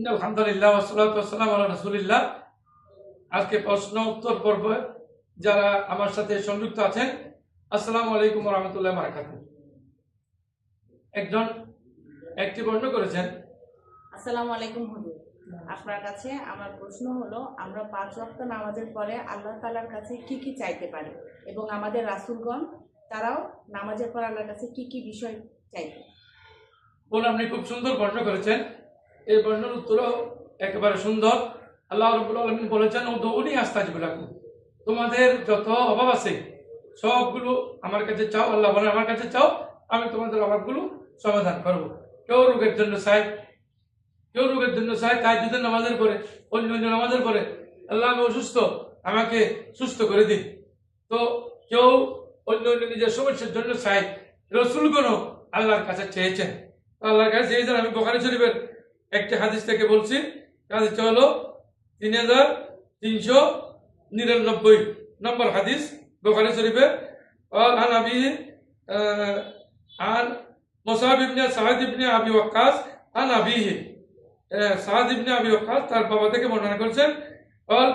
আলহামদুলিল্লাহ ওয়াসসালাতু ওয়াসসালামু আলা রাসূলিল্লাহ। আজকে প্রশ্ন উত্তর পর্ব যারা আমার সাথে সংযুক্ত আছেন, আসসালামু আলাইকুম ওয়া রাহমাতুল্লাহি ওয়া বারাকাতুহু। একজন একটি প্রশ্ন করেছেন। আসসালামু আলাইকুম হুজুর, আপনার কাছে আমার প্রশ্ন হলো, আমরা 5 ওয়াক্ত নামাজের পরে আল্লাহ তাআলার কাছে কি কি চাইতে পারি এবং আমাদের রাসূলগণ তারাও নামাজের পর আল্লাহর কাছে কি কি বিষয় চাইতেন? আপনি খুব সুন্দর প্রশ্ন করেছেন। এই প্রশ্নের উত্তরও একেবারে সুন্দর। আল্লাহ রাব্বুল আলামিন বলেছেন, উদউনি আস্তাজিব লাকুম, তোমাদের যত অভাব আছে সবগুলো আমার কাছে চাও। আল্লাহ বলেন, আমার কাছে চাও, আমি তোমাদের অভাবগুলো সমাধান করব। কেউ রোগের জন্য চায়, কেউ রোগের জন্য চায় তাহাজ্জুদের নামাজের পরে, অন্য নামাজের পরে, আল্লাহ আমি অসুস্থ, আমাকে সুস্থ করে দিন। তো কেউ অন্য নিজের সমস্যার জন্য চায়। রাসূলগণও আল্লাহর কাছে চেয়েছেন, আল্লাহর কাছে চেয়েছেন। আমি বুখারী শরীফের একটি হাদিস থেকে বলছি। হাদিসটা হলো 3399 নম্বর হাদিস বুখারী শরীফের। আন আবি আন মুসাব ইবনে সাদ ইবনে আবি ওয়াক্কাস আন আবিহি, সাদ ইবনে আবি ওয়াক্কাস তার বাবা থেকে বর্ণনা করেছেন।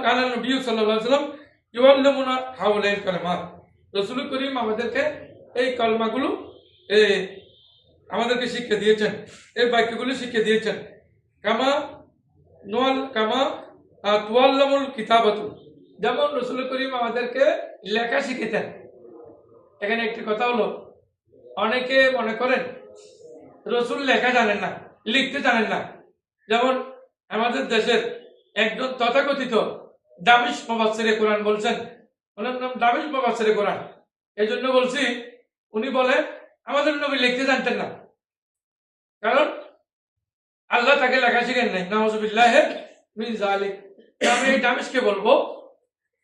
কানা নবী সাল্লাল্লাহু আলাইহি ওয়াসাল্লাম ইউআল্লিমুনা হাউলাইল কালিমাত, রাসূল করিম আমাদেরকে এই কালমাগুলো আমাদেরকে শিক্ষা দিয়েছেন, এই বাক্যগুলো শিক্ষা দিয়েছেন। কামা তুয়াল্লামুল কিতাবাতু, যেমন রাসূল করিম আমাদেরকে লেখা শিখিয়েছেন। এখানে একটি কথা হলো, অনেকে মনে করেন রাসূল লেখা জানেন না, লিখতে জানেন না। যেমন আমাদের দেশের একজন তথাকথিত দামিশ মুফাসসিরে কোরআন বলছেন, ওনার নাম দামিশ মুফাসসিরে কোরআন। এই জন্য বলছি, উনি বলেন আমাদের নবী লিখতে জানতেন না, কারণ আল্লাহ তাকে লেখা শিখেন নাই। নাউযুবিল্লাহি মিন যালিক। আমি এই দামিশকে বলবো,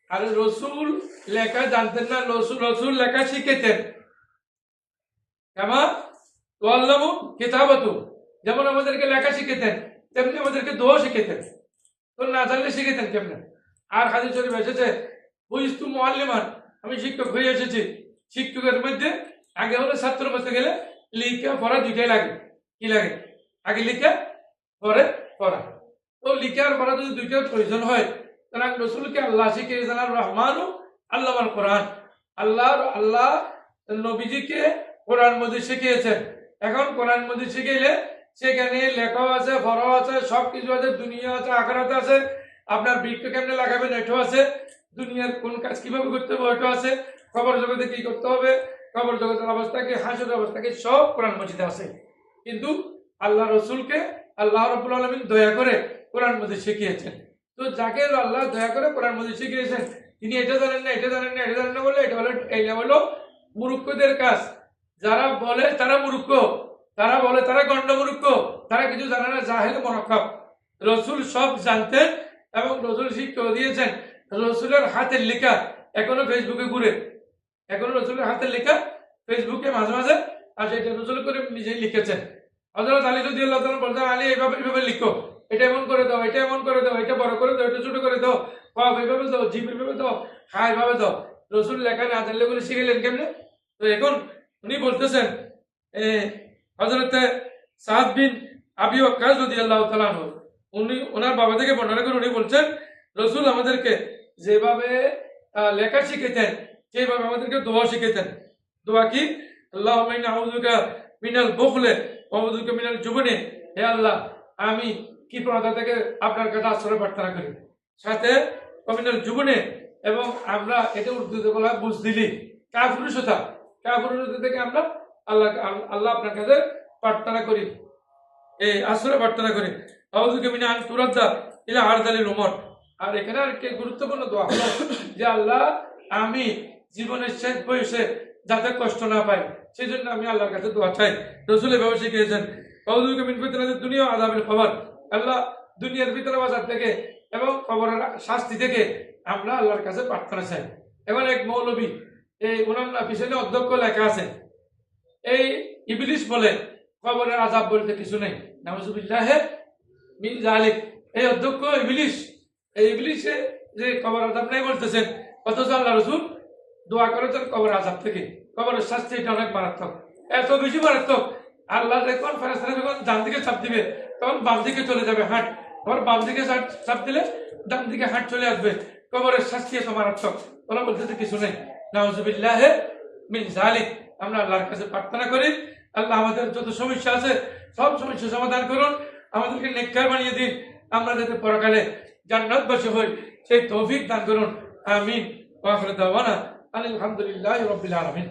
আরে রাসূল লেখা জানতেন না, রাসূল লেখা শিখেতেন। কামা তুআল্লামু কিতাবাতু, যেমন আমাদেরকে লেখা শিখেতেন, তেমনি আমাদেরকে দোয়া শিখেতেন। তো না জানলে শিখেতেন কেমনে? আর হাদিস শরীফ এসেছে, বুইস্তু মুআল্লিমান, আমি শিক্ষক হয়ে এসেছি। শিক্ষকের মধ্যে আগে হলো ছাত্র বলতে গেলে লিখা পড়া দুইটাই লাগে। কি লাগে? আগে লিখা, পরে পড়া। তো লিখা আর পড়া যদি দুইটার প্রয়োজন হয়, তাহলে রাসূলকে আল্লাহ শিখিয়েছেন আর রহমানু আল্লামাল কোরআন, আল্লাহ নবীজিকে কোরআন মজিদ শিখিয়েছেন। এখন কোরআন মজিদ শিখাইলে সেখানে লেখাও আছে, পড়াও আছে, সবকিছু আছে, দুনিয়া আছে, আখিরাত আছে। আপনার বৃক্ষ কেমনে লাগাবেন এটাও আছে, দুনিয়ার কোন কাজ কিভাবে করতে হবে ওটাও আছে, কবর জগতে কি করতে হবে, কবর জগতের অবস্থাকে, হাসরের অবস্থাকে, সব কোরআন মজিদে আছে। কিন্তু আল্লাহ রসুলকে আল্লাহ রাব্বুল আলামিন দয়া করে কোরআন মজিদ শিখিয়েছেন। তো যাকে আল্লাহ দয়া করে কোরআন মজিদ শিখিয়েছেন, তিনি এটা জানেন না, এটা জানেন না, এটা জানেন না বলে এটা হলো মূর্খদের কাজ। যারা বলে তারা মূর্খ, তারা বলে তারা গণ্ড মূর্খ, তারা কিছু জানে না, জাহেল মুরাক্কাব। রসুল সব জানতেন এবং রসুল শিক্ষা দিয়েছেন। রসুলের হাতের লেখা এখনো ফেসবুকে ঘুরে, এখনো রসুলের হাতের লেখা ফেসবুকে মাঝে মাঝে আসে। এটা রসুল করে নিজেই লিখেছেন। হযরত আলী রাদিয়াল্লাহু তাআলা বলতেন, আলী এইভাবে লিখো, এটা এমন করে দাও, এটা এমন করে দাও, এটা বড় করে দাও, এটা ছোট করে দাও, কফ এইভাবে দাও, জিম এইভাবে দাও, হা এইভাবে দাও। রসুল লেখা না জানলে বলে শিখাইলেন কেমনে? তো এখন উনি বলতেছেন, হযরত সাদ বিন আবি ওয়াক্কাস রাদিয়াল্লাহু তাআলা আনহু, উনি ওনার বাবা থেকে বর্ণনা করে উনি বলছেন, রসুল আমাদেরকে যেভাবে লেখা শিখেতেন, সেইভাবে আমাদেরকে দোয়া শিখেতেন। দোয়া কি? আল্লাহুম্মা ইন্নী আউযুবিকা মিনাল বুখলি ওয়া আউযুবিকা মিনাল জুবনি, হে আল্লাহ আমি কৃপণতা থেকে আপনার কাছে আশ্রয় প্রার্থনা করি। সাথে মিনাল জুবনি, এবং আমরা এটা উর্দুতে বলা বুজদিলি, কাপুরুষতা থেকে আমরা আল্লাহ আপনার কাছে প্রার্থনা করি, এই আশ্রয় প্রার্থনা করি। আউযুবিকা মিন আন তুরাদ্দা ইলা আরযালিল উমর। আর এখানে আরেকটি গুরুত্বপূর্ণ দোয়া হলো যে আল্লাহ আমি জীবনের শেষ বয়সে যাতে কষ্ট না পাই, সেই জন্য আমি আল্লাহর কাছে দোয়া চাই। রাসূল এভাবে শিখিয়েছেন, আউযুবিকা মিন ফিতনাতিদ দুনিয়া ওয়া আযাবিল কবর, আল্লাহ দুনিয়ার ভিতরে বাজার থেকে এবং কবরের শাস্তি থেকে আমরা আল্লাহর কাছে প্রার্থনা চাই। এখন এক মৌলবী, এই ওনার পিছনে অধ্যক্ষ লেখা আছে, এই ইবলিস বলে কবরের আযাব বলতে কিছু নেই। নাউযুবিল্লাহি মিন যালিক। এই অধ্যক্ষ ইবলিস, এই ইবলিসে যে কবর আযাব নাই বলতেছেন, অথচ আল্লাহ রাসূল দোয়া করেছেন কবরের আযাব থেকে। কবরের শাস্তি এটা অনেক মারাত্মক, এত বেশি মারাত্মক। আল্লাহ যখন ফেরেশতারা যখন ডান দিকে চাপ দিবে, তখন বাম দিকে চলে যাবে হাট, আবার বাম দিকে চাপ দিলে ডান দিকে হাট চলে আসবে, কবরের শাস্তি এত মারাত্মক, ওরা বলতে কিছু নেই। নাউজুবিল্লাহ মিন যালিক। আমরা আল্লাহর কাছে প্রার্থনা করি, আল্লাহ আমাদের যত সমস্যা আছে সব সমস্যা সমাধান করুন, আমাদেরকে নেককার বানিয়ে দিন, আমরা যাতে পরকালে জান্নাতবাসী হই সেই তৌফিক দান করুন। আমিন। ওয়া আখিরু দাওয়ানা আলহামদুলিল্লাহি রাব্বিল আলামিন।